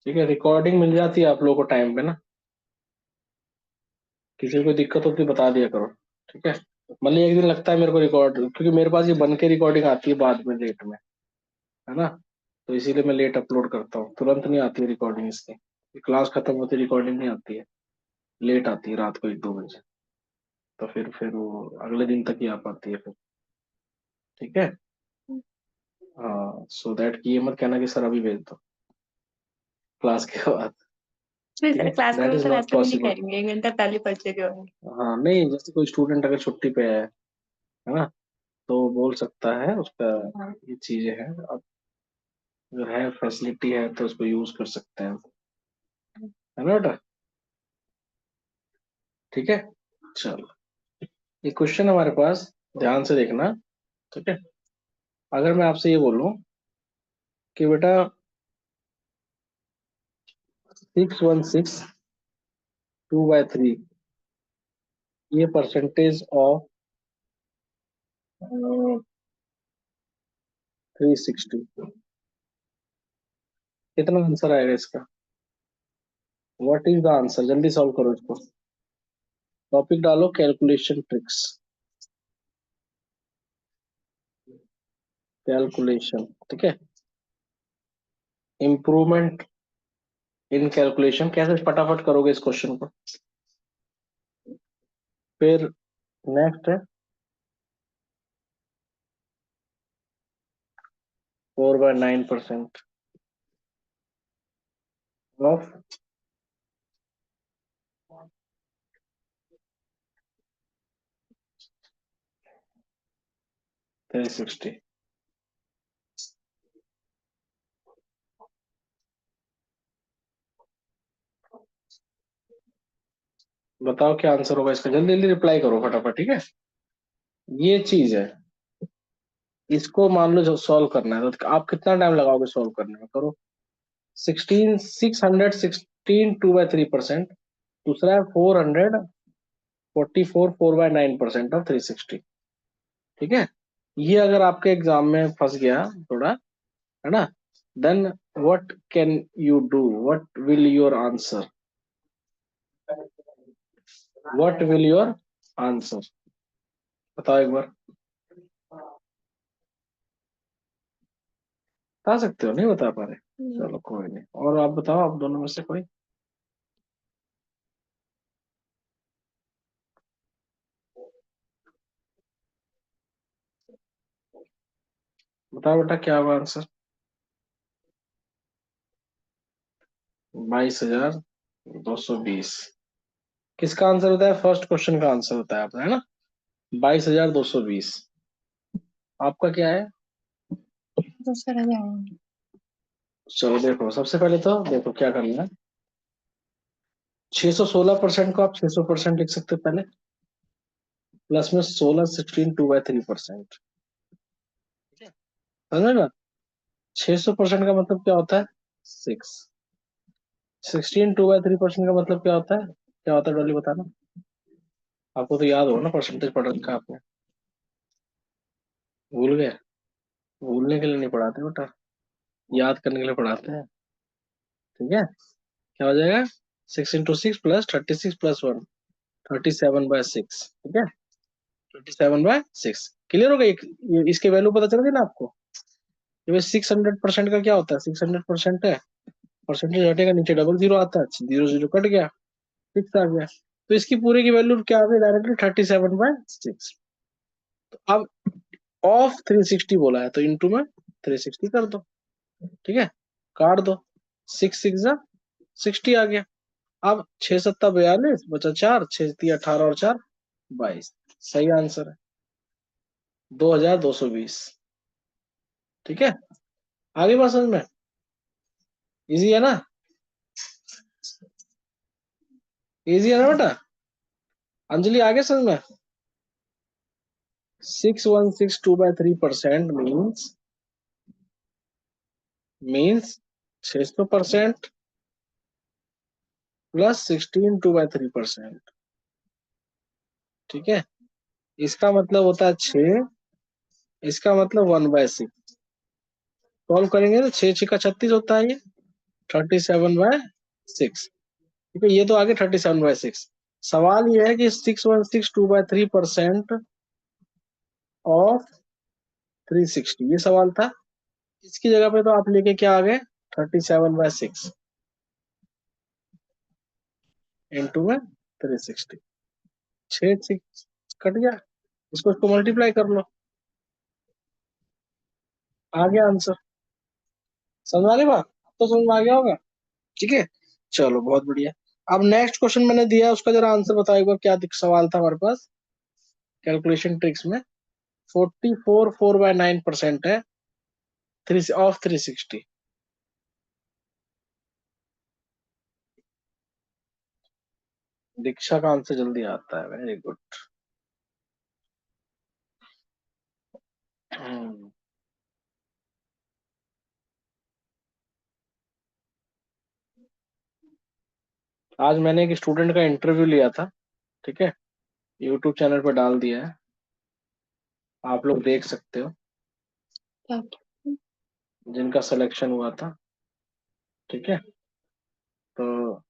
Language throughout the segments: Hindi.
ठीक है, रिकॉर्डिंग मिल जाती है आप लोगों को टाइम पे ना। किसी को दिक्कत होती है बता दिया करो। ठीक है, मतलब एक दिन लगता है मेरे को रिकॉर्ड, क्योंकि मेरे पास ये बन के रिकॉर्डिंग आती है बाद में लेट में, है ना। तो इसीलिए मैं लेट अपलोड करता हूँ, तुरंत नहीं आती है रिकॉर्डिंग इसकी। क्लास खत्म होती रिकॉर्डिंग नहीं आती है, लेट आती है रात को 1-2 बजे। तो फिर वो अगले दिन तक ही आ पाती है फिर। ठीक है। हाँ, सो दैट कि ये मत कहना कि सर अभी भेज दो क्लास के बाद। नहीं ठीक सर, है, क्लास के दैट बाद इज तो नॉट वैसे भी नहीं पॉसिबल। करेंगे, 1 घंटा पहले पढ़ चुके होंगे। हाँ नहीं, जैसे कोई स्टूडेंट अगर छुट्टी पे है ना, तो वो बोल सकता है उसका, ये चीजें हैं। अब अगर है फैसिलिटी है तो उसको यूज कर सकते हैं, है ना बेटा। ठीक है, चलो। ये क्वेश्चन हमारे पास, ध्यान से देखना। ठीक है, अगर मैं आपसे ये बोलूं कि बेटा 616 2/3, ये परसेंटेज ऑफ 360, कितना आंसर आएगा इसका? What is the answer? जल्दी सॉल्व करो इसको। टॉपिक डालो कैलकुलेशन ट्रिक्स। कैलकुलेशन, ठीक है। इम्प्रूवमेंट इन कैलकुलेशन, कैसे फटाफट करोगे इस क्वेश्चन को। फिर नेक्स्ट है 4/9% ऑफ 360। बताओ क्या आंसर होगा इसका, जल्दी जल्दी रिप्लाई करो फटाफट। ठीक है, ये चीज है। इसको मान लो जो सॉल्व करना है तो आप कितना टाइम लगाओगे सॉल्व करने में, करो। 616 दूसरा है 444 4/9% ऑफ 360। ठीक है, ये अगर आपके एग्जाम में फंस गया थोड़ा, है ना, then what can you do, what will your answer, what will your answer, बताओ एक बार। बता सकते हो, नहीं बता पा रहे? चलो कोई नहीं, और आप बताओ, आप दोनों में से कोई। बताओ बेटा क्या होगा आंसर। 22,220 किसका आंसर होता है? फर्स्ट क्वेश्चन का आंसर होता है आपका, है ना। 22,220। आपका क्या है? दूसरा जाएंगे। चलो देखो, सबसे पहले तो देखो क्या करना है। 616% को आप 600% लिख सकते हो पहले, प्लस में 16 16 समझे ना। 600% का मतलब क्या होता है? 6। 16 2/3% का मतलब क्या होता है? क्या होता है डॉली, बताना। आपको तो याद होगा ना, परसेंटेज पढ़ रखा है आपने। भूल गए? भूलने के लिए नहीं पढ़ाते बेटा, याद करने के लिए पढ़ाते हैं। ठीक है, क्या हो जाएगा? 6 × 6 + 36 + 1, 37/6। ठीक है, 37/6। क्लियर हो गई? इसके वैल्यू पता चल गई ना आपको। ये 600% का क्या होता है? 600% है, परसेंटेज हटेगा, नीचे डबल जीरो आता है, जीरो जीरो कट गया, 6 आ गया। तो इसकी पूरे की वैल्यू क्या आ गई? डायरेक्टली 37/6। अब ऑफ 360 बोला है तो इंटू में 360 कर दो। ठीक है, काट दो, 6 6 60 आ गया। अब 6 7 42 बचा 4, 6 3 18 और 4 22। सही आंसर है 2220। ठीक है, आगे बात समझ में? इजी है ना? इजी है ना बेटा? अंजलि आगे समझ में? 6162/3% मीन्स 600% प्लस 16 2/3%। ठीक है, इसका मतलब होता है 6, इसका मतलब 1/6। सॉल्व करेंगे तो 6 6 का 36 होता है ये। 37/6। ठीक है, ये तो आगे 37/6। सवाल ये है कि 6162/3% ऑफ 360, ये सवाल था। इसकी जगह पे तो आप लेके क्या आ गए, 37/6 इंटू में 360, 6 6 कट गया, इसको मल्टीप्लाई कर लो, आ गया आंसर। समझ आ रही बात, अब तो समझ में आ गया होगा। ठीक है, चलो बहुत बढ़िया। अब नेक्स्ट क्वेश्चन मैंने दिया है, उसका जरा आंसर बताओ एक बार, क्या सवाल था हमारे पास कैलकुलेशन ट्रिक्स में। 44 4/9% है, थ्री ऑफ 360। दीक्षा का आंसर जल्दी आता है, वेरी गुड। आज मैंने एक स्टूडेंट का इंटरव्यू लिया था, ठीक है, यूट्यूब चैनल पर डाल दिया है, आप लोग देख सकते हो, क्या? जिनका सिलेक्शन हुआ था। ठीक है, तो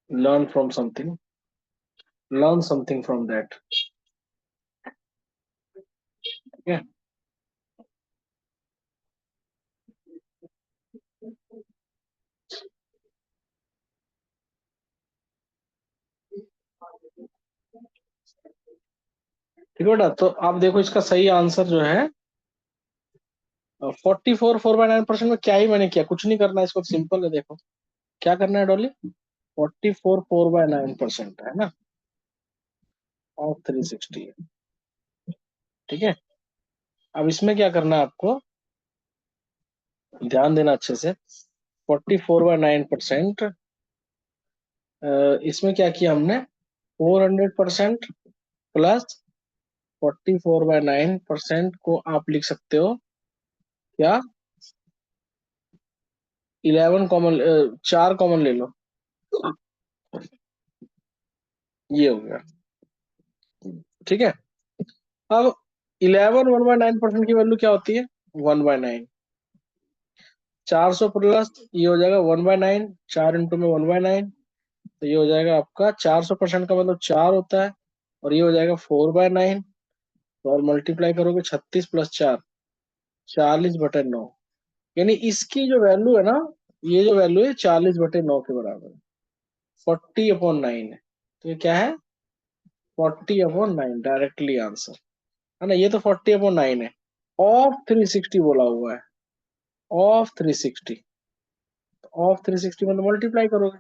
learn from something, learn something from that. ठीक है, ठीक है बेटा, तो आप देखो इसका सही आंसर जो है 44 4/9% में क्या ही मैंने किया, कुछ नहीं करना, इसको सिंपल है, देखो क्या करना है डॉली। 44 4/9% है ना, ऑफ 360। ठीक है, अब इसमें क्या करना है आपको, ध्यान देना अच्छे से। 44/9%, इसमें क्या किया हमने, 400% प्लस 44/9% को आप लिख सकते हो क्या, 11 कॉमन, 4 कॉमन ले लो, ये हो गया। ठीक है, अब 11 1/9% की वैल्यू क्या होती है, 1/9। 400 प्लस ये हो जाएगा 1/9, 4 इंटू में 1/9, तो ये हो जाएगा आपका 400% का मतलब 4 होता है, और ये हो जाएगा 4/9, और मल्टीप्लाई करोगे 36 प्लस 4, 40/9। यानी इसकी जो वैल्यू है ना, ये जो वैल्यू है 40/9 के बराबर है, 40/9 है। तो ये क्या है, 40/9, डायरेक्टली आंसर है ना, ये तो 40/9 है। ऑफ 360 बोला हुआ है, ऑफ 360, ऑफ 360 मतलब मल्टीप्लाई करोगे,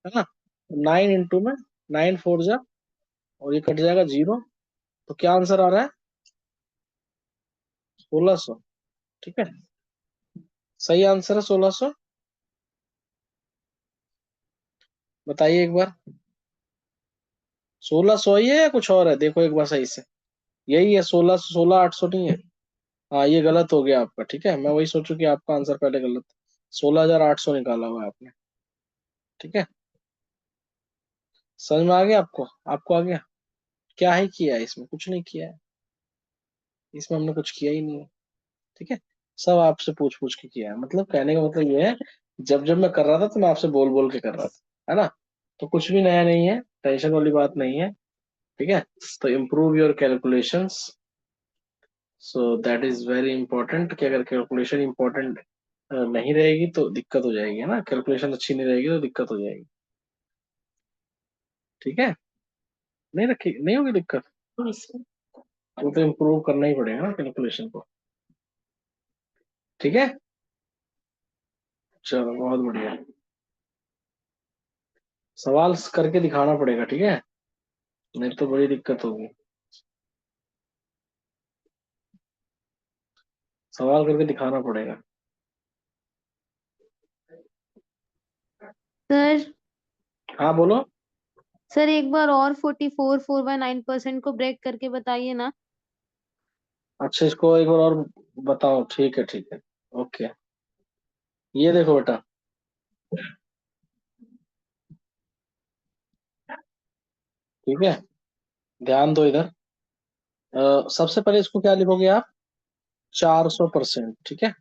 है ना, 9 इंटू में 9 4 जा, और ये कट जाएगा 0, तो क्या आंसर आ रहा है, 1600। ठीक है, सही आंसर है 1600, बताइए एक बार, 1600 ही है या कुछ और है, देखो एक बार सही से, यही है 1600, 16 800 नहीं है। हाँ, ये गलत हो गया आपका, ठीक है, मैं वही सोचू कि आपका आंसर पहले गलत, 16,800 निकाला हुआ है आपने। ठीक है, समझ में आ गया आपको, आपको आ गया, क्या ही किया है इसमें, कुछ नहीं किया है, इसमें हमने कुछ किया ही नहीं है। ठीक है, सब आपसे पूछ पूछ के किया है, मतलब कहने का मतलब ये है, जब जब मैं कर रहा था तो मैं आपसे बोल बोल के कर रहा था, है ना, तो कुछ भी नया नहीं है, टेंशन वाली बात नहीं है। ठीक है, तो improve your calculations, so that is very important, कि अगर कैलकुलेशन इंपॉर्टेंट नहीं रहेगी तो दिक्कत हो जाएगी, है ना, कैलकुलेशन अच्छी नहीं रहेगी तो दिक्कत हो जाएगी। ठीक है, नहीं रखी, नहीं होगी दिक्कत, तो इम्प्रूव करना ही पड़ेगा ना कैलकुलेशन को। ठीक है, चलो बहुत बढ़िया, सवाल करके दिखाना पड़ेगा, ठीक है, नहीं तो बड़ी दिक्कत होगी, सवाल करके दिखाना पड़ेगा। सर हाँ बोलो। सर एक बार और 44 4/9% को ब्रेक करके बताइए ना। अच्छा, इसको एक बार और बताओ, ठीक है ठीक है, ओके, ये देखो बेटा, ठीक है, ध्यान दो इधर, सबसे पहले इसको क्या लिखोगे आप, 400%, ठीक है,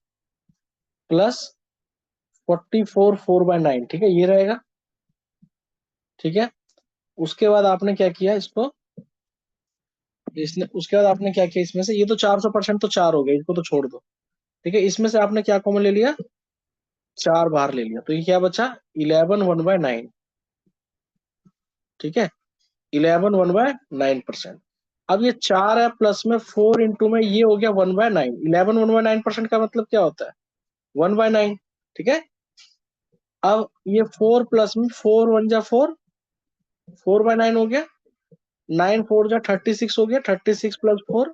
प्लस 44/4/9, ठीक है, ये रहेगा। ठीक है, उसके बाद आपने क्या किया इसको, इसने उसके बाद आपने क्या किया, इसमें से ये तो 400% तो 4 हो गया, इसको तो छोड़ दो। ठीक है, इसमें से आपने क्या कॉमन ले लिया, 4 बाहर ले लिया, तो ये क्या बचा, 11/1/9। ठीक है, 11/1/9%। अब ये 4 है, प्लस में 4 इंटू में ये हो गया 1/9। 11/1/9% का मतलब क्या होता है, 1/9। ठीक है, अब ये 4 प्लस में 4 1 जा 4, 4/9 हो गया। 9 4 जा 36 हो गया, 36 प्लस 4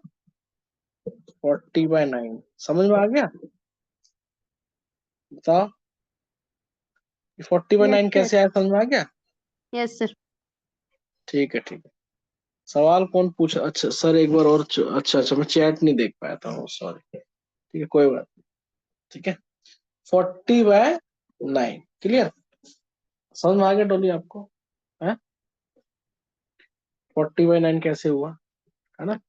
40/9। समझ में आ गया, बताओ 40/9 यस सर। कैसे आया, समझ में आ गया। Yes sir. ठीक है, ठीक है। सवाल कौन पूछा, अच्छा सर एक बार और अच्छा अच्छा, मैं चैट नहीं देख पाया था, सॉरी। ठीक है, कोई बात नहीं। ठीक है, 40/9 क्लियर, समझ में आ गया डोली आपको, है 40/9 कैसे हुआ, है ना,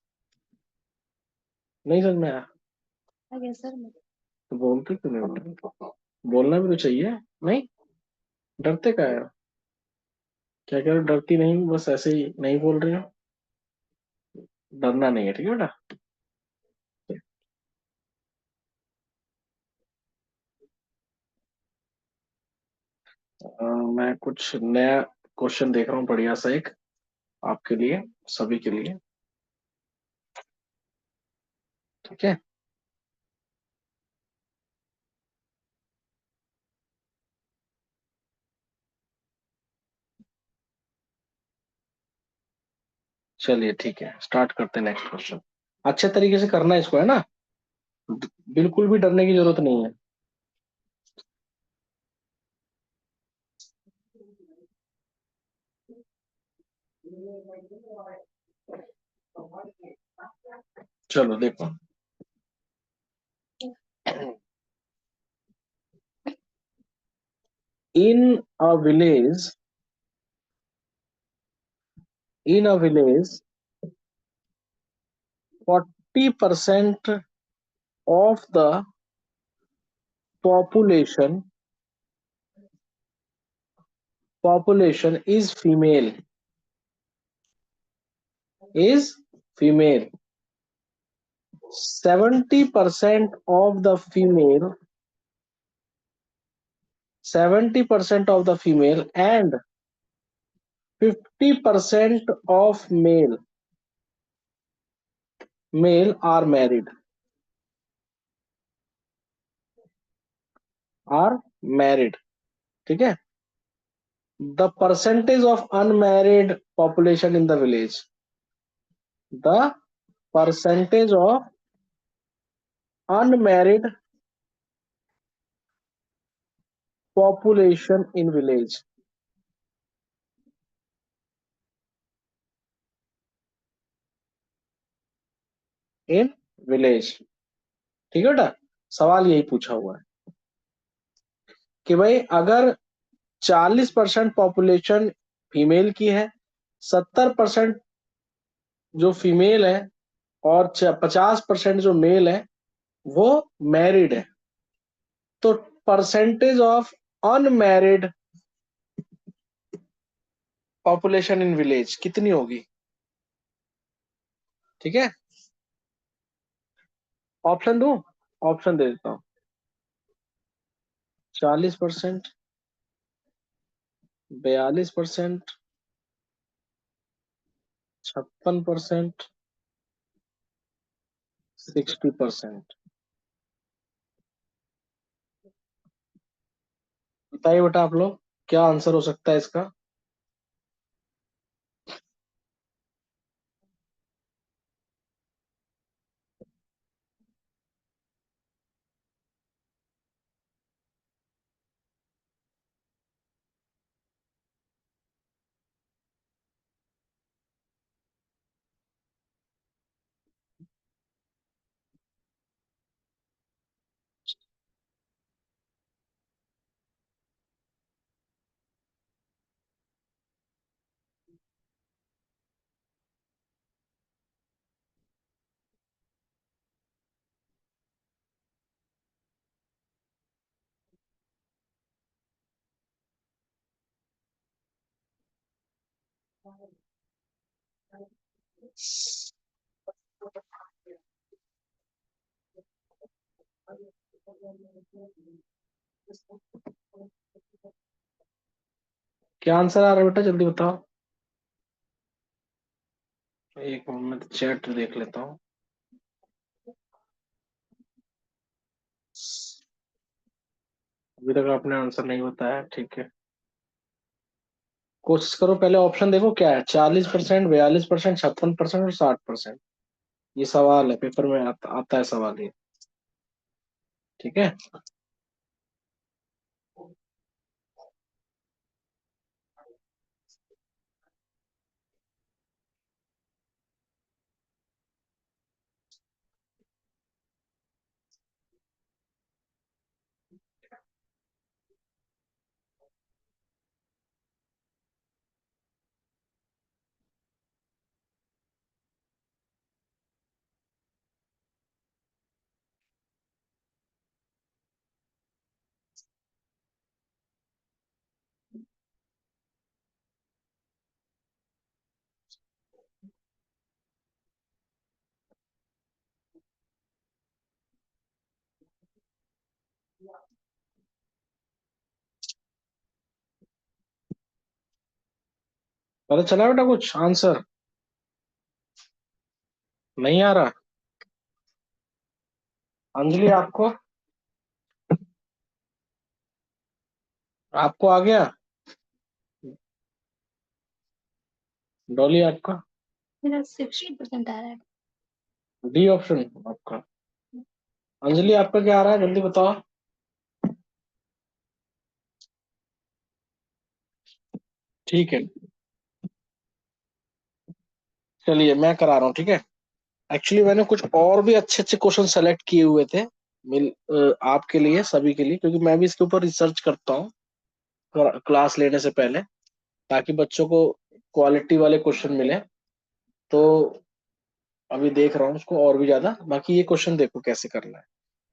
नहीं समझ में आया यस सर। तो बोलते क्यों नहीं हो? बोलना भी तो चाहिए, नहीं डरते का है, क्या कह रहे हो, डरती नहीं, बस ऐसे ही नहीं बोल रही हो, डरना नहीं है, ठीक है बेटा। मैं कुछ नया क्वेश्चन देख रहा हूँ, बढ़िया सा एक आपके लिए, सभी के लिए। ठीक है, चलिए ठीक है, स्टार्ट करते हैं नेक्स्ट क्वेश्चन। अच्छे तरीके से करना है इसको, है ना, बिल्कुल भी डरने की जरूरत नहीं है। चलो देखो, in a village, in a village 40% of the population is female, is female. 70% of the female, 70% of the female and 50% of male are married, are married। ठीक है, the percentage of unmarried population in the village, the percentage of unmarried population in village, in village। ठीक है बेटा, सवाल यही पूछा हुआ है कि भाई अगर 40% पॉपुलेशन फीमेल की है, 70% जो फीमेल है और 50% जो मेल है वो मैरिड है, तो percentage of unmarried population in village कितनी होगी। ठीक है, ऑप्शन दूं, ऑप्शन दे देता हूँ, 40%, 42%, 56%, 60%। बताइए बेटा आप लोग, क्या आंसर हो सकता है इसका। क्या आंसर आ रहा है बेटा, जल्दी बताओ। एक मिनट में चैट देख लेता हूँ। अभी तक आपने आंसर नहीं बताया, ठीक है। कोशिश करो, पहले ऑप्शन देखो क्या है। 40%, 42%, 56% और 60%। ये सवाल है, पेपर में आता है सवाल ये, ठीक है। पता चला बेटा कुछ आंसर? नहीं आ रहा? अंजलि आपको आपको आ गया? डॉली आपका? मेरा 60% आ रहा है। डी ऑप्शन आपका। अंजलि आपका क्या आ रहा है, जल्दी बताओ। ठीक है, चलिए मैं करा रहा हूँ, ठीक है। एक्चुअली मैंने कुछ और भी अच्छे अच्छे क्वेश्चन सेलेक्ट किए हुए थे, आपके लिए, सभी के लिए, क्योंकि मैं भी इसके ऊपर रिसर्च करता हूँ क्लास लेने से पहले, ताकि बच्चों को क्वालिटी वाले क्वेश्चन मिले। तो अभी देख रहा हूँ उसको और भी ज्यादा। बाकी ये क्वेश्चन देखो कैसे करना है,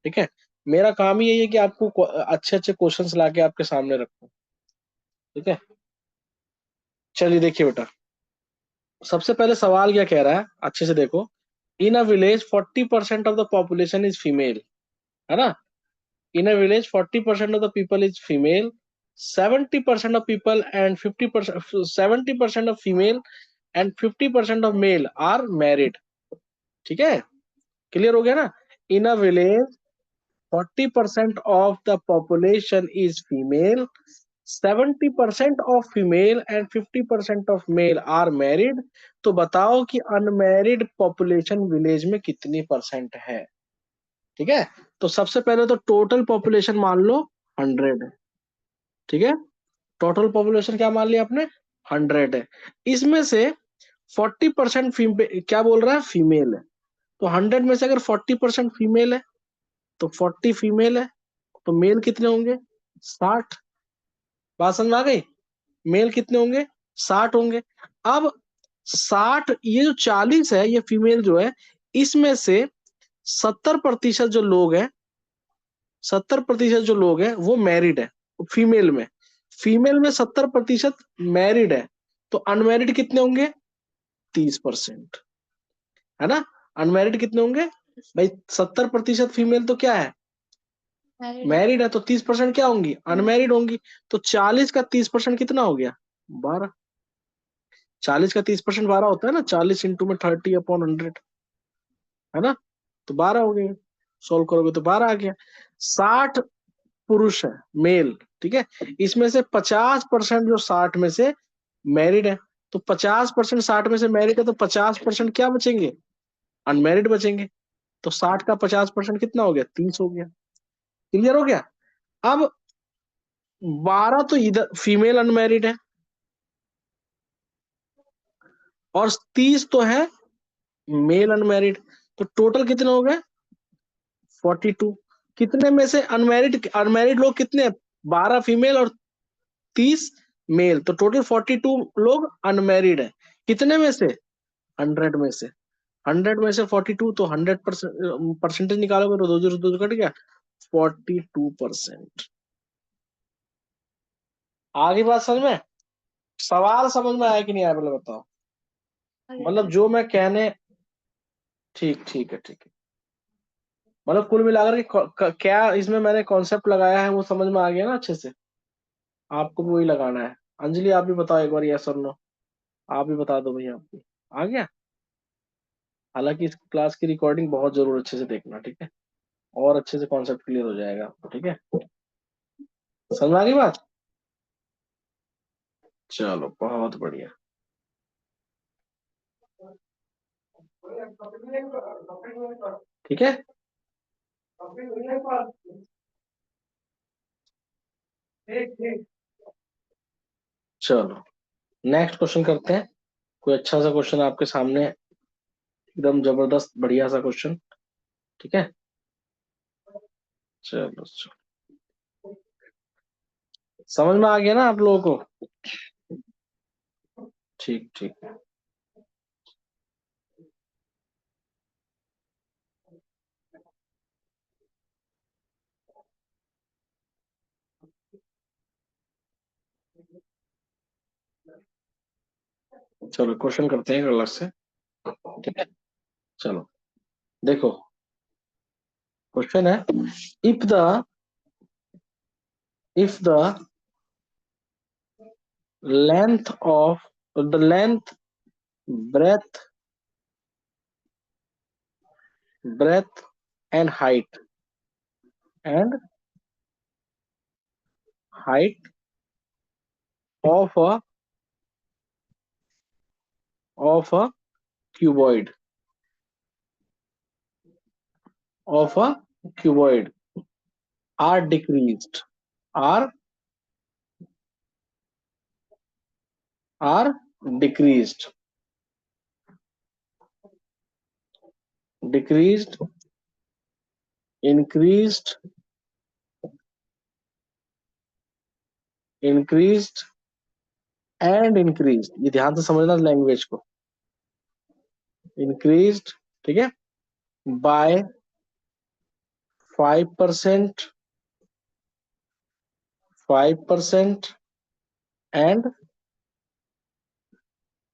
ठीक है। मेरा काम ही यही है कि आपको अच्छे अच्छे क्वेश्चंस लाके आपके सामने रखूं, ठीक है। चलिए देखिए बेटा, सबसे पहले सवाल क्या कह रहा है, अच्छे से देखो। In a village 40% of the population is female, है ना। In a village 40% of the people is female, 70% of people and 50%, 70% of female and 50% of male are married, ठीक है। क्लियर हो गया ना। In a village 40% of the population is female, 70% of female and 50% of male are married। तो बताओ कि अनमैरिड पॉपुलेशन विलेज में कितनी परसेंट है, ठीक है। तो सबसे पहले तो टोटल पॉपुलेशन मान लो 100 है, ठीक है। टोटल पॉपुलेशन क्या मान लिया आपने, 100 है। इसमें से 40% क्या बोल रहा है, फीमेल है। तो 100 में से अगर 40% फीमेल है, तो 40 फीमेल है, तो मेल कितने होंगे, 60। बात समझ में आ गई। मेल कितने होंगे, 60 होंगे। अब 60, ये जो 40 है, ये फीमेल जो है, इसमें से 70% जो लोग हैं, 70% जो लोग हैं वो मैरिड है। फीमेल में, फीमेल में 70% मैरिड है, तो अनमैरिड कितने होंगे, 30%, है ना। अनमैरिड कितने होंगे भाई, 70% फीमेल तो क्या है, मैरिड है। मैरिड है, तो 30% क्या होंगी, अनमैरिड होंगी। तो 40 का 30% कितना हो गया, 12। 40 का 30% 12 होता है ना, 40 इंटू में 30/100, है ना। तो 12 हो गए, सोल्व करोगे तो 12 आ गया। 60 पुरुष है, मेल, ठीक है। इसमें से 50% जो 60 में से मैरिड है, तो 50% 60 में से मैरिड है, तो 50% क्या बचेंगे, अनमैरिड बचेंगे। तो 60 का 50% कितना हो गया, 30 हो गया। क्लियर हो गया। अब 12 तो इधर फीमेल अनमैरिड है, और 30 तो है मेल अनमैरिड। तो टोटल कितने हो गए, 42। कितने में से अनमैरिड, अनमैरिड लोग कितने हैं, 12 फीमेल और 30 मेल, तो टोटल 42 लोग अनमैरिड है। कितने में से, 100 में से। 100 में से 42, तो 100% निकालोगे तो 2 कट गया, 42%। आगे बात समझ में। सवाल समझ में आया कि नहीं आया पहले बताओ। मतलब जो मैं कहने, ठीक ठीक है ठीक है, मतलब कुल मिलाकर के क्या इसमें मैंने कॉन्सेप्ट लगाया है वो समझ में आ गया ना अच्छे से। आपको भी वही लगाना है। अंजलि आप भी बताओ एक बार, यस और नो। आप भी बता दो भैया, आप भी आ गया। हालांकि इस क्लास की रिकॉर्डिंग बहुत जरूर अच्छे से देखना, ठीक है, और अच्छे से कॉन्सेप्ट क्लियर हो जाएगा आपको, ठीक है। समझ आ गई बात। चलो बहुत बढ़िया। ठीक है, चलो नेक्स्ट क्वेश्चन करते हैं। कोई अच्छा सा क्वेश्चन आपके सामने, एकदम जबरदस्त बढ़िया सा क्वेश्चन। ठीक है, चलो चलो। समझ में आ गया ना आप लोगों को। ठीक ठीक है, चलो क्वेश्चन करते हैं एक अलग से। ठीक है, चलो देखो, क्वेश्चन है, if the if the length of the length, breadth, breadth and and height of a cuboid of a cuboid are decreased, are are decreased, decreased, increased, increased and increased, ये ध्यान से समझना लैंग्वेज को, increased, ठीक है, by 5%, 5% and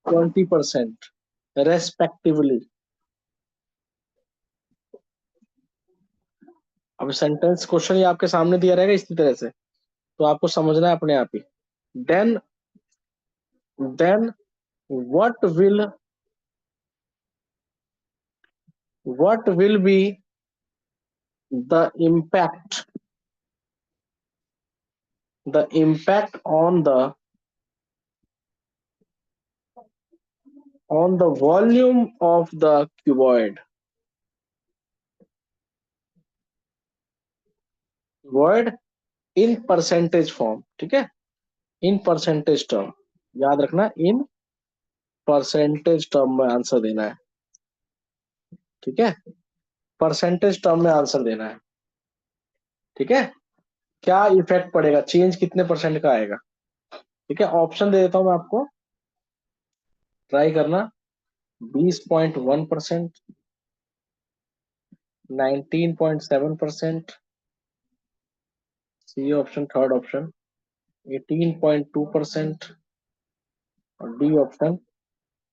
20% respectively। अब सेंटेंस क्वेश्चन ही आपके सामने दिया रहेगा इसी तरह से, तो आपको समझना है अपने आप ही। Then then what will be the impact, the impact on the volume of the cuboid, word in percentage form. ठीक है, इन परसेंटेज टर्म, याद रखना, इन परसेंटेज टर्म में आंसर देना है। ठीक है, परसेंटेज टर्म में आंसर देना है। ठीक है, क्या इफेक्ट पड़ेगा, चेंज कितने परसेंट का आएगा। ठीक है, ऑप्शन दे देता हूं मैं आपको, ट्राई करना। 20.1%, 19.7%, सी ऑप्शन थर्ड ऑप्शन 18.2% और डी ऑप्शन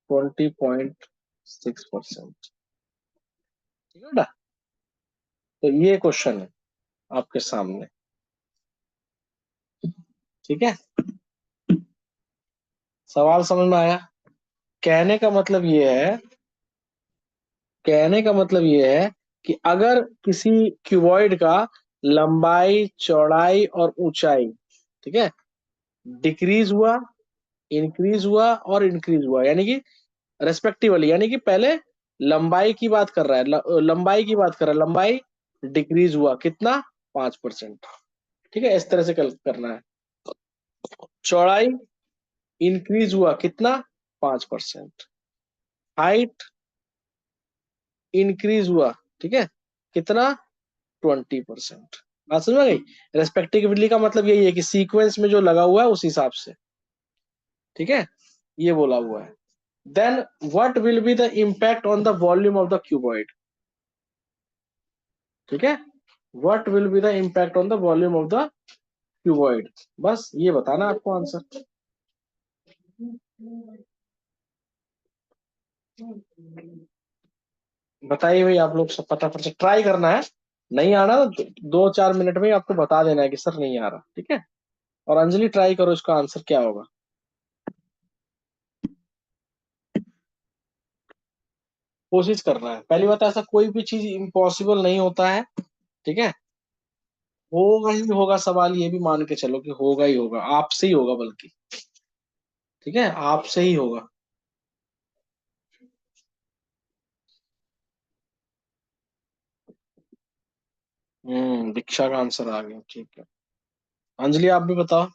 20.6%। ठीक है ना, तो ये क्वेश्चन है आपके सामने। ठीक है, सवाल समझ में आया। कहने का मतलब ये है, कहने का मतलब ये है कि अगर किसी क्यूबॉइड का लंबाई, चौड़ाई और ऊंचाई, ठीक है, डिक्रीज हुआ, इंक्रीज हुआ और इंक्रीज हुआ, यानी कि रेस्पेक्टिवली, यानी कि पहले लंबाई की बात कर रहा है, लंबाई की बात कर रहा है, लंबाई डिक्रीज हुआ कितना, 5%। ठीक है, इस तरह से करना है। चौड़ाई इंक्रीज हुआ कितना, 5%। हाइट इंक्रीज हुआ, ठीक है, कितना, 20%। बात समझ में गई। रेस्पेक्टिवली का मतलब यही है कि सीक्वेंस में जो लगा हुआ है उस हिसाब से। ठीक है, ये बोला हुआ है। Then what will be the impact on the volume of the cuboid. ठीक है, what will be the impact on the volume of the cuboid, बस ये बताना आपको आंसर। बताइए भाई, आप लोग सब फटाफट से ट्राई करना है। नहीं आना तो 2-4 मिनट में ही आपको बता देना है कि सर नहीं आ रहा, ठीक है। और अंजलि ट्राई करो, इसका आंसर क्या होगा। कोशिश करना है। पहली बात, ऐसा कोई भी चीज इम्पॉसिबल नहीं होता है, ठीक है। होगा ही होगा, सवाल ये भी मान के चलो कि होगा ही होगा, आपसे ही होगा बल्कि, ठीक है, आपसे ही होगा। दीक्षा का आंसर आ गया, ठीक है। अंजलि आप भी बताओ।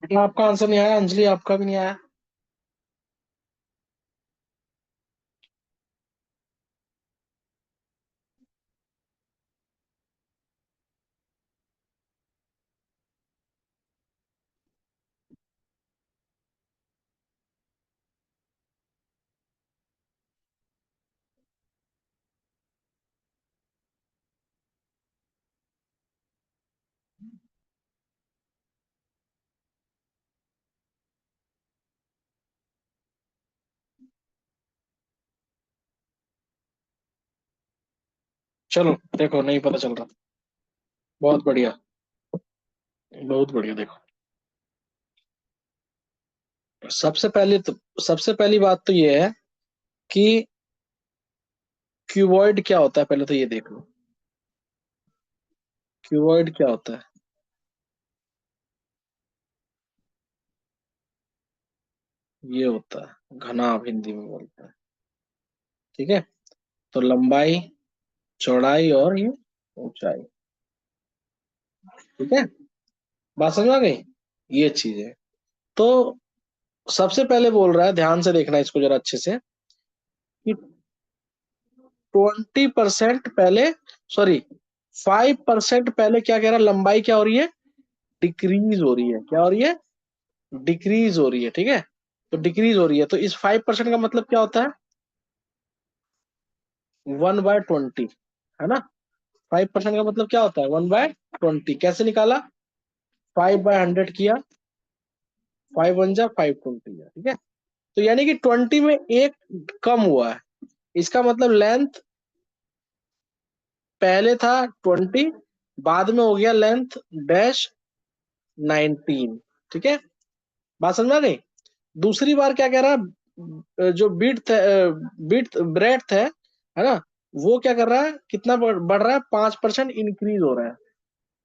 बेटा आपका आंसर नहीं आया, अंजलि आपका भी नहीं आया। चलो देखो, नहीं पता चल रहा। बहुत बढ़िया, बहुत बढ़िया। देखो, सबसे पहली बात तो ये है कि क्यूबॉइड क्या होता है, पहले तो ये देख लो। क्यूबॉइड क्या होता है? ये होता है घनाभ, हिंदी में बोलते हैं, ठीक है। तो लंबाई, चौड़ाई और ये ऊंचाई, ठीक है। बात समझ आ गई? ये चीज है। तो सबसे पहले बोल रहा है, ध्यान से देखना इसको जरा अच्छे से, कि 20% पहले, सॉरी 5% पहले क्या कह रहा है, लंबाई क्या हो रही है, डिक्रीज हो रही है। क्या हो रही है? डिक्रीज हो रही है, ठीक है। तो डिक्रीज हो रही है, तो इस 5% का मतलब क्या होता है, 1/20, है ना। 5% का मतलब क्या होता है, 1/20। कैसे निकाला? 5/100 किया, 5 1 जा 5 20 जा, ठीक है। तो यानी कि 20 में एक कम हुआ है। इसका मतलब लेंथ पहले था 20, बाद में हो गया लेंथ डैश 19, ठीक है। बात समझ में आ गई? दूसरी बार क्या कह रहा है, जो बिट ब्रेड्थ है ना, वो क्या कर रहा है, कितना बढ़ रहा है, 5% इंक्रीज हो रहा है।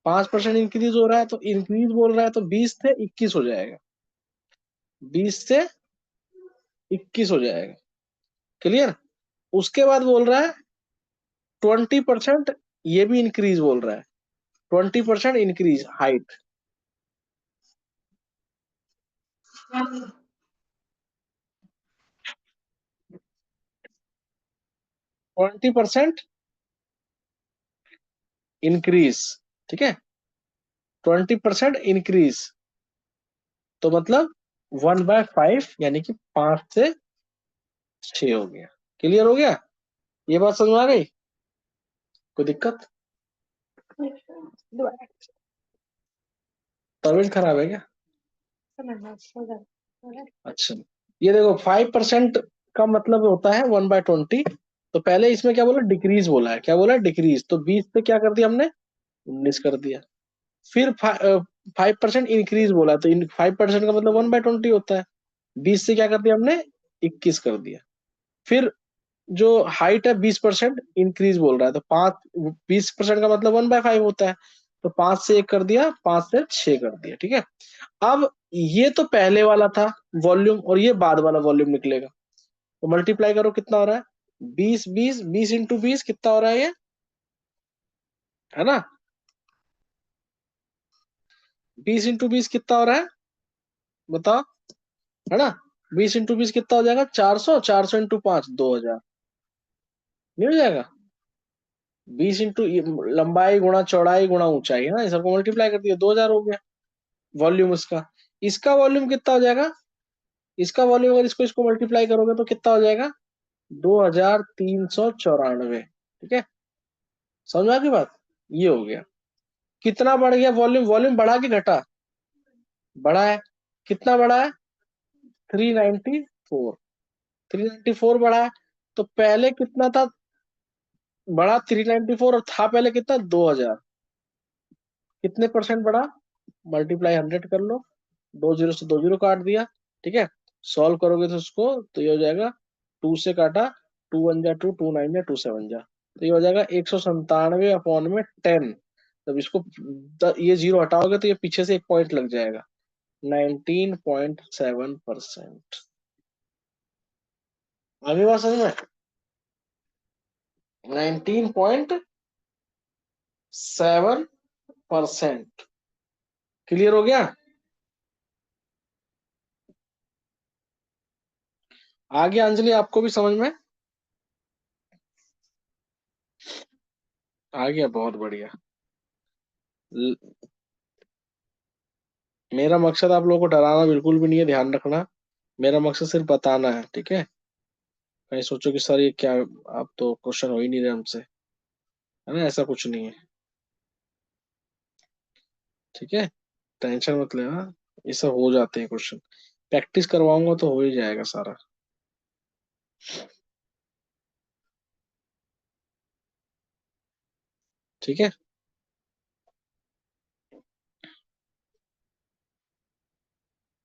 5% इंक्रीज हो रहा है, तो इंक्रीज बोल रहा है तो 20 से 21 हो जाएगा। 20 से 21 हो जाएगा। क्लियर? उसके बाद बोल रहा है 20%, ये भी इंक्रीज बोल रहा है। 20% इंक्रीज हाइट। 20% इंक्रीज, ठीक है। 20% इंक्रीज, तो मतलब 1/5, यानी कि 5 से 6 हो गया। क्लियर हो गया? ये बात समझ में आ गई? कोई दिक्कत? तबीयत खराब है क्या? अच्छा, ये देखो 5% का मतलब होता है 1/20। तो पहले इसमें क्या बोला, डिक्रीज बोला है। क्या बोला? डिक्रीज। तो 20 से क्या कर दिया हमने, 19 कर दिया। फिर 5% इंक्रीज बोला, तो 5% का मतलब 1/20 होता है। 20 से क्या कर दिया हमने, 21 कर दिया। फिर जो हाइट है 20% इंक्रीज बोल रहा है, तो 20% का मतलब 1/5 होता है, तो 5 से 1 कर दिया, 5 से 6 कर दिया। ठीक है, अब ये तो पहले वाला था वॉल्यूम, और ये बाद वाला वॉल्यूम निकलेगा, तो मल्टीप्लाई करो कितना हो रहा है, 20 इंटू 20 कितना हो रहा है ये, है ना, 20 इंटू 20 कितना हो रहा है, बताओ, है ना, 20 इंटू 20 कितना हो जाएगा, 400, 400 इंटू 5 2000, नहीं हो जाएगा, 20 इंटू लंबाई गुणा चौड़ाई गुणा ऊंचाई, है ना, ये सबको मल्टीप्लाई कर दिया, 2000 हो गया वॉल्यूम इसका। इसका वॉल्यूम कितना हो जाएगा, इसका वॉल्यूम अगर इसको इसको मल्टीप्लाई करोगे तो कितना हो जाएगा, 2394। ठीक है, समझ में आ गई बात, ये हो गया। कितना बढ़ गया वॉल्यूम, वॉल्यूम बढ़ा कि घटा, बढ़ा है, कितना बढ़ा है, 394, 394 बढ़ा है। तो पहले कितना था, बढ़ा 394, और था पहले कितना, 2000, कितने परसेंट बढ़ा, मल्टीप्लाई 100 कर लो, 20 से 20 काट दिया। ठीक है, सॉल्व करोगे तो उसको, तो ये हो जाएगा, 2 से काटा, 2 1 जा 2, 2 9 जा 2 7 जा, तो ये हो जाएगा 197/10। जब इसको ये जीरो हटाओगे तो ये पीछे से एक पॉइंट लग जाएगा, 19.7%। आगे बात समझ में, 19.7%। क्लियर हो गया, आ गया अंजलि आपको भी समझ में, आ गया, बहुत बढ़िया। ल- मेरा मकसद आप लोगों को डराना बिल्कुल भी नहीं है, ध्यान रखना, मेरा मकसद सिर्फ बताना है। ठीक है, कहीं सोचो कि सर ये क्या, आप तो क्वेश्चन हो ही नहीं रहे हमसे, है ना, ऐसा कुछ नहीं है। ठीक है, टेंशन मत लेना, ये सब हो जाते हैं क्वेश्चन, प्रैक्टिस करवाऊंगा तो हो ही जाएगा सारा। ठीक है,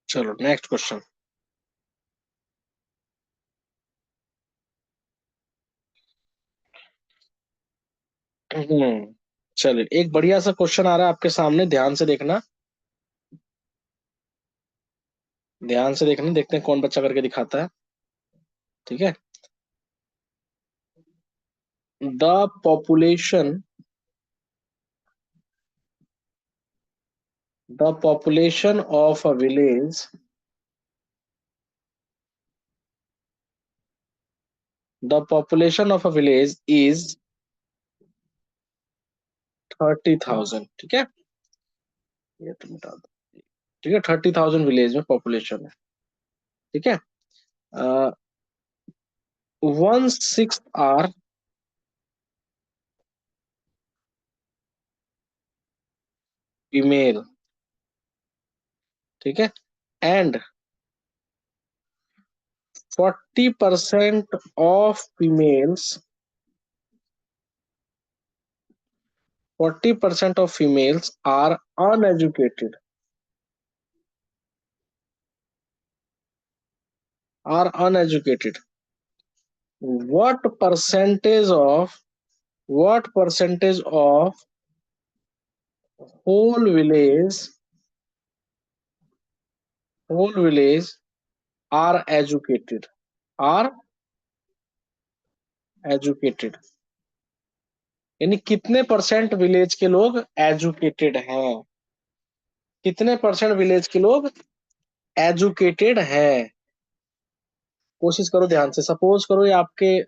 चलो नेक्स्ट क्वेश्चन। चलिए, एक बढ़िया सा क्वेश्चन आ रहा है आपके सामने, ध्यान से देखना, ध्यान से देखना, देखते हैं कौन बच्चा करके दिखाता है। ठीक है, the population, the population of a village, the population of a village is 30,000। ठीक है, ये तो मिटा दो। ठीक है, 30,000 विलेज में पॉपुलेशन है। ठीक है, 1/6 आर फीमेल। ठीक है, and 40% of females, 40% of females are uneducated, are uneducated. what percentage of, what percentage of whole village, whole village are educated, are educated, यानी कितने परसेंट विलेज के लोग एजुकेटेड हैं, कितने परसेंट विलेज के लोग एजुकेटेड हैं। कोशिश करो ध्यान से, सपोज करो ये आपके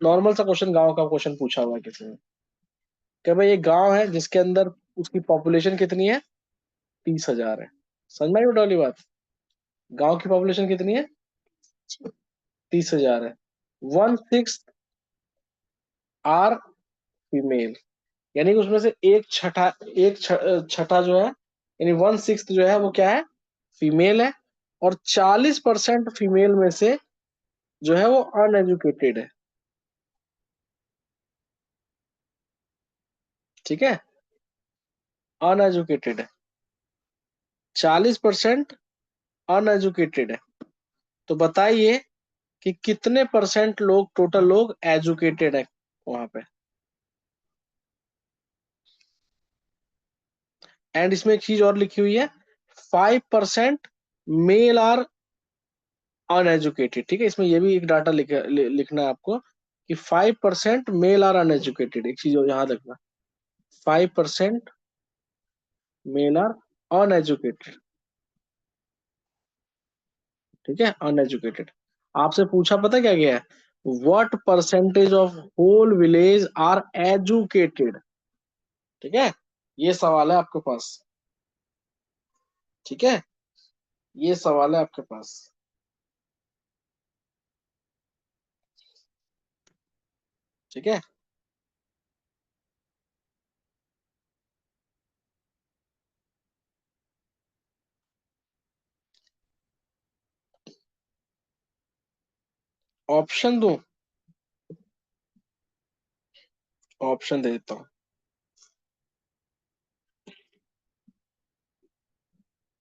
नॉर्मल सा क्वेश्चन, गांव का क्वेश्चन पूछा हुआ है किसी ने, कि भाई एक गांव है जिसके अंदर उसकी पॉपुलेशन कितनी है, 30,000 है। समझ में आई वाली बात, गांव की पॉपुलेशन कितनी है, 30,000 है। 1/6 आर फीमेल, यानी कि उसमें से छठा जो है, यानी 1/6 जो है वो क्या है, फीमेल है, और 40% फीमेल में से जो है वो अनएजुकेटेड है। ठीक है, अनएजुकेटेड है, 40% अनएजुकेटेड है। तो बताइए कि कितने परसेंट लोग, टोटल लोग एजुकेटेड है वहां पे। एंड इसमें एक चीज और लिखी हुई है, 5% मेल आर अनएजुकेटेड। ठीक है, इसमें ये भी एक डाटा लिखना है आपको कि 5% मेल आर अनएजुकेटेड। एक चीज याद रखना, 5% मेल आर अनएजुकेटेड। ठीक है, अनएजुकेटेड। आपसे पूछा पता क्या गया है, what percentage of whole village are educated. ठीक है, ये सवाल है आपके पास। ठीक है, ये सवाल है आपके पास। ठीक है, ऑप्शन दो, ऑप्शन दे देता हूँ।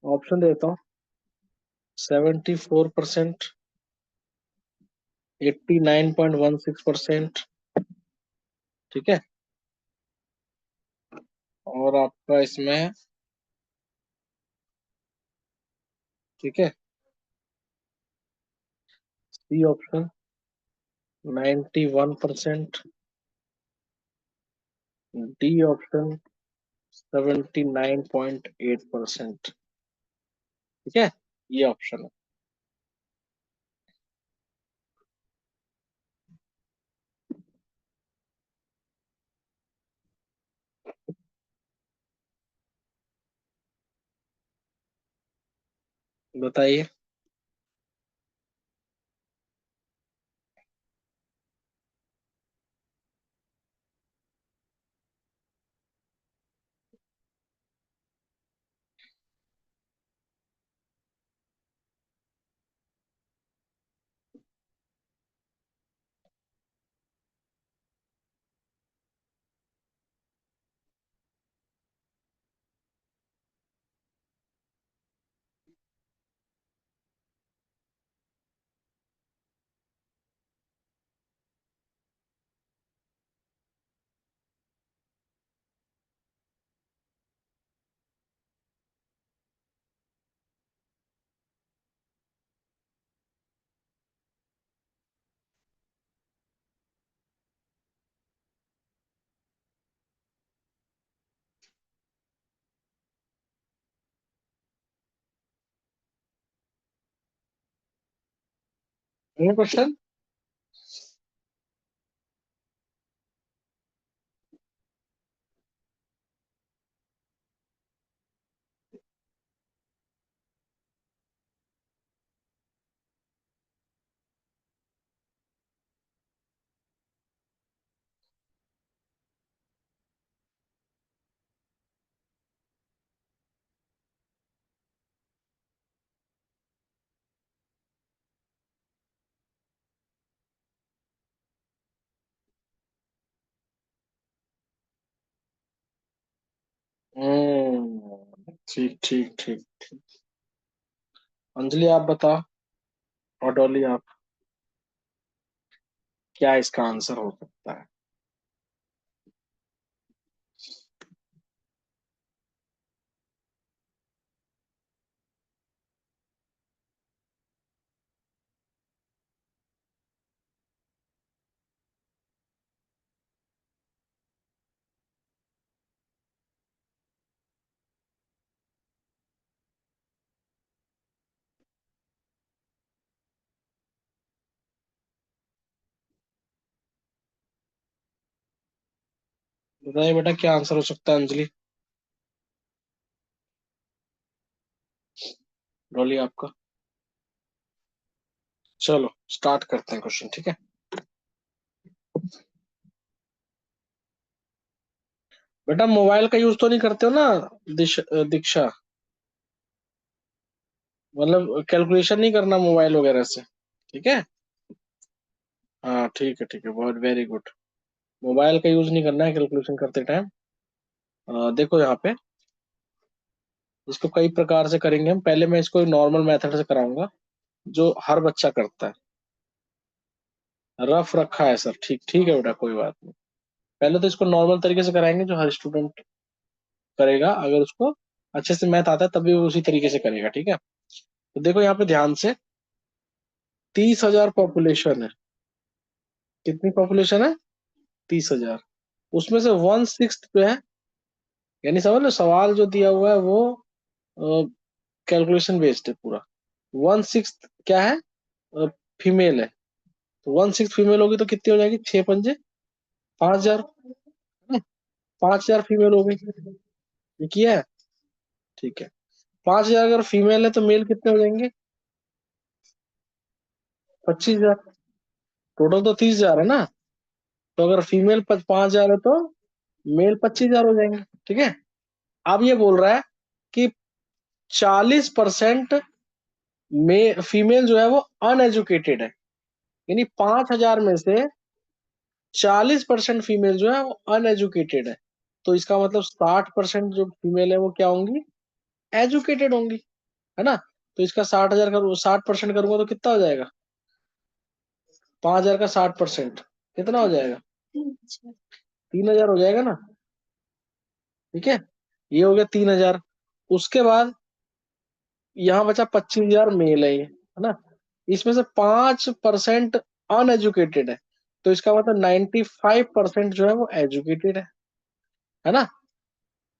ऑप्शन देता हूँ, 74%, 89.16%। ठीक है, और आपका इसमें, ठीक है, सी ऑप्शन 91%, डी ऑप्शन 79.8%। ठीक है, ये ऑप्शन है। बताइए। क्वेश्चन, ठीक ठीक ठीक ठीक। अंजलि आप बताओ, और डॉली आप, क्या इसका आंसर हो सकता है। बताइए बेटा, क्या आंसर हो सकता है अंजलि, डॉली आपका। चलो स्टार्ट करते हैं क्वेश्चन। ठीक है, बेटा मोबाइल का यूज तो नहीं करते हो ना, दीक्षा, मतलब कैलकुलेशन नहीं करना मोबाइल वगैरह से। ठीक है, हाँ ठीक है ठीक है, बहुत वेरी गुड। मोबाइल का यूज नहीं करना है कैलकुलेशन करते टाइम। देखो यहाँ पे इसको कई प्रकार से करेंगे हम। पहले मैं इसको नॉर्मल मेथड से कराऊंगा जो हर बच्चा करता है। रफ रखा है सर, ठीक ठीक है बेटा, कोई बात नहीं। पहले तो इसको नॉर्मल तरीके से कराएंगे जो हर स्टूडेंट करेगा, अगर उसको अच्छे से मैथ आता है तभी वो उसी तरीके से करेगा, ठीक है। तो देखो यहाँ पे ध्यान से, 30,000 पॉपुलेशन है। कितनी पॉपुलेशन है? 30,000। उसमें से 1/6 जो है, यानी समझ लो सवाल जो दिया हुआ है वो कैलकुलेशन बेस्ड है पूरा। 1/6 क्या है? फीमेल है। तो 1/6 फीमेल होगी तो कितनी हो जाएगी? 6 पंजे 5,000। 5,000 फीमेल हो गई। ये किया है? ठीक है। 5,000 अगर फीमेल है तो मेल कितने हो जाएंगे? 25,000। टोटल तो 30,000 है ना। तो अगर फीमेल 5,000 है तो मेल 25,000 हो जाएंगे, ठीक है। अब ये बोल रहा है कि 40% में फीमेल जो है वो अनएजुकेटेड है, यानी 5,000 में से 40% फीमेल जो है वो अनएजुकेटेड है। तो इसका मतलब 60% जो फीमेल है वो क्या होंगी? एजुकेटेड होंगी, है ना। तो इसका 60,000 करूँ, 60% करूंगा तो कितना हो जाएगा? 5,000 का 60% कितना हो जाएगा? 3,000 हो जाएगा ना, ठीक है। ये हो गया 3,000। उसके बाद यहाँ बचा 25,000 मेल है, ये है ना। इसमें से 5% अनएजुकेटेड है, तो इसका मतलब 95% जो है वो एजुकेटेड है ना।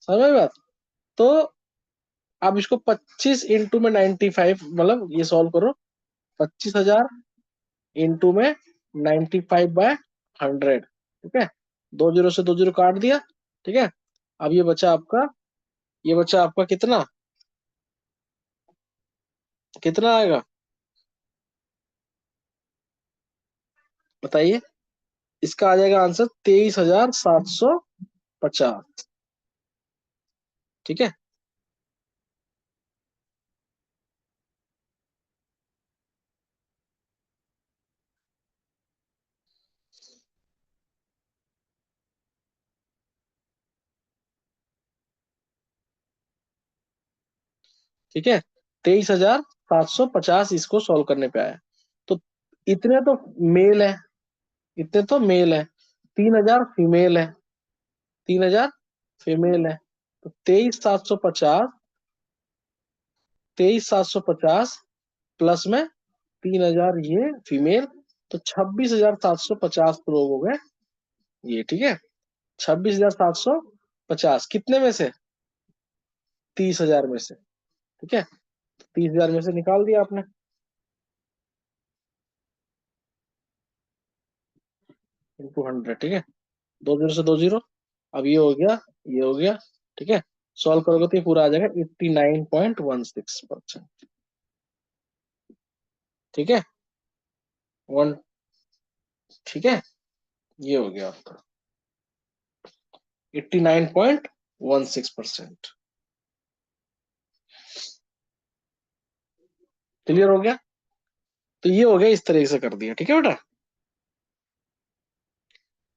समझ में बात? तो अब इसको 25 इंटू में 95, मतलब ये सॉल्व करो। 25,000 इंटू में 95/100, ठीक है। 2 जीरो से 2 जीरो काट दिया, ठीक है। अब ये बचा आपका कितना? कितना आएगा बताइए? इसका आ जाएगा आंसर 23,750, ठीक है। ठीक है, 23,750 इसको सॉल्व करने पे आया। तो इतने तो मेल है, इतने तो मेल है। 3,000 फीमेल है, 3,000 फीमेल है। तो 23,750 प्लस में 3,000 ये फीमेल, तो 26,750 लोग हो गए ये, ठीक है। 26,750 कितने में से? 30,000 में से, ठीक है। 30,000 में से निकाल दिया आपने, इंटू 100, ठीक है। 2 जीरो से 2 जीरो। अब ये हो गया, ये हो गया, ठीक है। सॉल्व करोगे तो ये पूरा आ जाएगा 89.16%, ठीक है। वन, ठीक है। ये हो गया आपका 89.16%। क्लियर हो गया? तो ये हो गया, इस तरीके से कर दिया, ठीक है बेटा।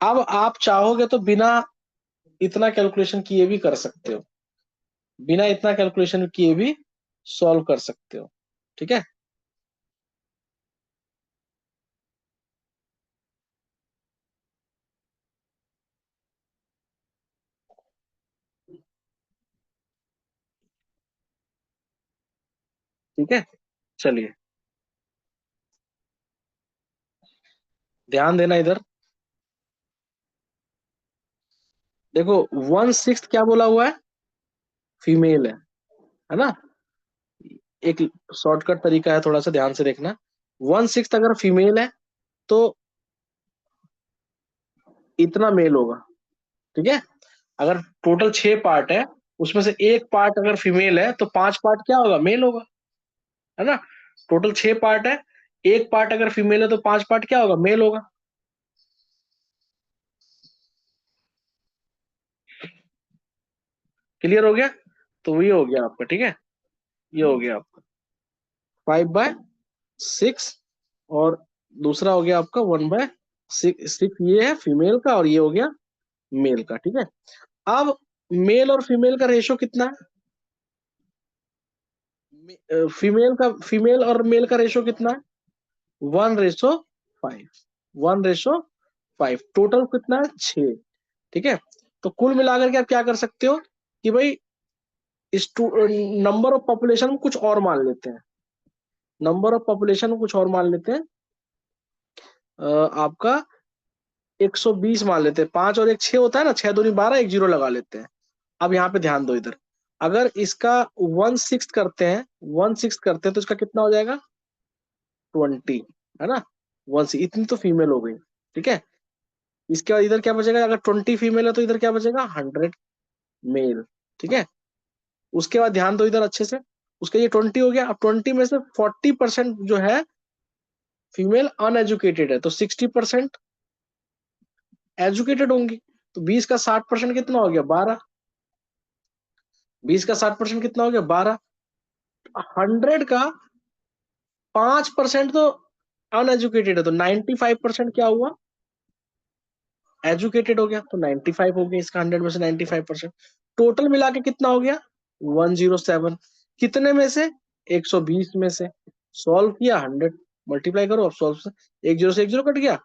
अब आप चाहोगे तो बिना इतना कैलकुलेशन किए भी कर सकते हो, बिना इतना कैलकुलेशन किए भी सॉल्व कर सकते हो, ठीक है। ठीक है, चलिए ध्यान देना इधर। देखो 1/6 क्या बोला हुआ है? फीमेल है ना। एक शॉर्टकट तरीका है, थोड़ा सा ध्यान से देखना। 1/6 अगर फीमेल है तो इतना मेल होगा, ठीक है। अगर टोटल 6 पार्ट है, उसमें से एक पार्ट अगर फीमेल है तो 5 पार्ट क्या होगा? मेल होगा, है ना। टोटल 6 पार्ट है, एक पार्ट अगर फीमेल है तो 5 पार्ट क्या होगा? मेल होगा। क्लियर हो गया? तो ये हो गया आपका, ठीक है। ये हो गया आपका 5/6, और दूसरा हो गया आपका 1/6। ये है फीमेल का और ये हो गया मेल का, ठीक है। अब मेल और फीमेल का रेशो कितना है? फीमेल और मेल का रेशो कितना है? 1:5। 1:5। टोटल कितना है? 6। ठीक है, तो कुल मिलाकर के आप क्या कर सकते हो कि भाई इस नंबर ऑफ पॉपुलेशन को कुछ और मान लेते हैं। नंबर ऑफ पॉपुलेशन को कुछ और मान लेते हैं। आपका 120 मान लेते हैं। 5 और 1 6 होता है ना, 6 दूनी 12, एक जीरो लगा लेते हैं। अब यहाँ पे ध्यान दो इधर, अगर इसका 1/6 करते हैं, 1/6 करते हैं तो इसका कितना हो जाएगा? 20, है ना। 1/6 इतनी तो फीमेल हो गई। ठीक है, इसके बाद इधर क्या बचेगा? अगर 20 फीमेल है तो इधर क्या बचेगा? 100 मेल। ठीक है, उसके बाद ध्यान दो इधर अच्छे से, उसका ये 20 हो गया। अब 20 में से 40% जो है फीमेल अनएजुकेटेड है, तो 60% एजुकेटेड होंगी। तो 20 का 60% कितना हो गया? 12। 20 का 60% कितना हो गया? 12। 100 का 5% तो अनएजुकेटेड है, तो 95% क्या हुआ? एजुकेटेड हो गया, तो 95 हो गया इसका। 100 में से 95% टोटल मिला के कितना हो गया? 107। कितने में से? 120 में से। सॉल्व किया, 100 मल्टीप्लाई करो, अब सॉल्व से 1 जीरो से 1 जीरो कट गया,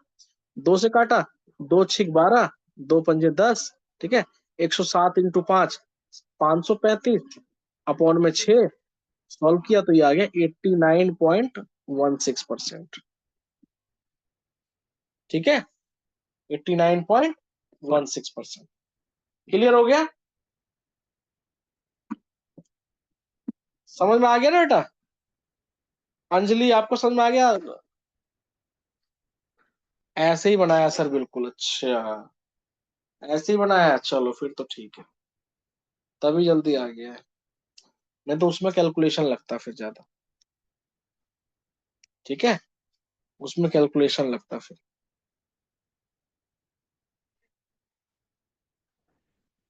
2 से काटा, 2 6 12, 2 पंजे 10। ठीक है, 107 इंटू 5, 535 अपॉन में 6। सॉल्व किया तो ये आ गया 89.16%। ठीक है, 89.16%। क्लियर हो गया? समझ में आ गया ना बेटा? अंजलि आपको समझ में आ गया? ऐसे ही बनाया सर, बिल्कुल। अच्छा, ऐसे ही बनाया, चलो फिर तो ठीक है, तभी जल्दी आ गया है। नहीं तो उसमें कैलकुलेशन लगता फिर ज्यादा। ठीक है, उसमें कैलकुलेशन लगता फिर।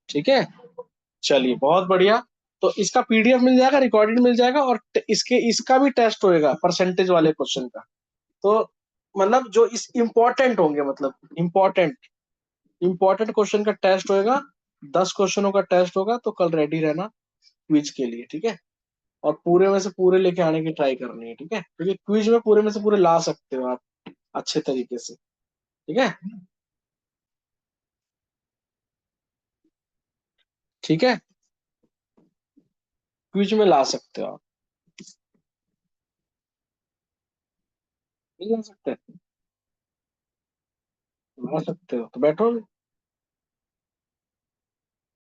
ठीक है, चलिए बहुत बढ़िया। तो इसका पीडीएफ मिल जाएगा, रिकॉर्डेड मिल जाएगा, और इसके इसका भी टेस्ट होएगा परसेंटेज वाले क्वेश्चन का। तो मतलब जो इस इम्पोर्टेंट होंगे, मतलब इम्पोर्टेंट क्वेश्चन का टेस्ट होएगा। 10 क्वेश्चनों का टेस्ट होगा, तो कल रेडी रहना क्विज के लिए। ठीक है, और पूरे में से पूरे लेके आने की ट्राई करनी है। ठीक है, क्योंकि क्विज में पूरे में से पूरे ला सकते हो आप अच्छे तरीके से। ठीक है, ठीक है, क्विज में ला सकते हो आप। नहीं ला सकते? ला सकते हो तो बैठो।